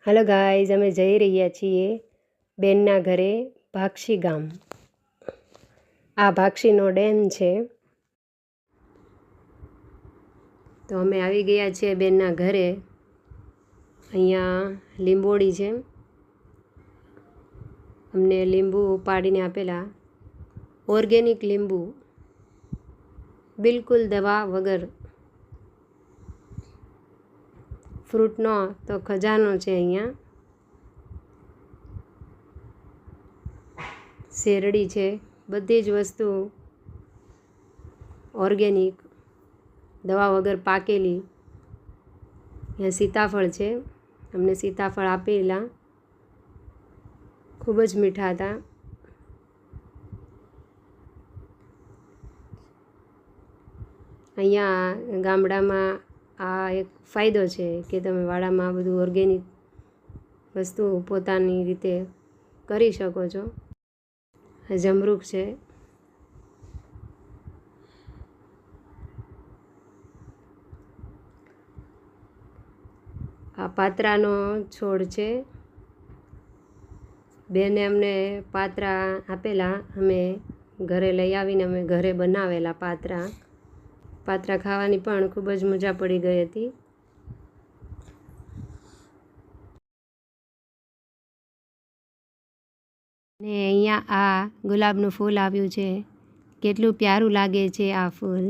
Hello guys, અમે જઈ રહ્યા છીએ બેનના ઘરે ભાક્ષી ગામ। આ ભાક્ષીનો ડેમ છે। તો અમે આવી ગયા છીએ બેનના ઘરે। અહીંયા લીંબોડી છે। અમને લીંબુ પાડીને આપેલા, ઓર્ગેનિક લીંબુ, બિલકુલ દવા વગર। ફ્રૂટનો તો ખજાનો છે। અહીંયા શેરડી છે, બધી જ વસ્તુ ઓર્ગેનિક, દવા વગર પાકેલી। અહીંયા સીતાફળ છે, અમને સીતાફળ આપેલા, ખૂબ જ મીઠા હતા। અહીંયા ગામડામાં આ એક ફાયદો છે કે તમે વાડામાં બધું ઓર્ગેનિક વસ્તુ પોતાની રીતે કરી શકો છો। જમરૂખ છે, આ પાત્રાનો છોડ છે। બેને અમને પાત્રા આપેલા, અમે ઘરે લઈ આવીને અમે ઘરે બનાવેલા પાત્રા ખાવાની પણ ખૂબ જ મજા પડી ગઈ હતી। ને અહીંયા આ ગુલાબનું ફૂલ આવ્યું છે, કેટલું પ્યારું લાગે છે આ ફૂલ।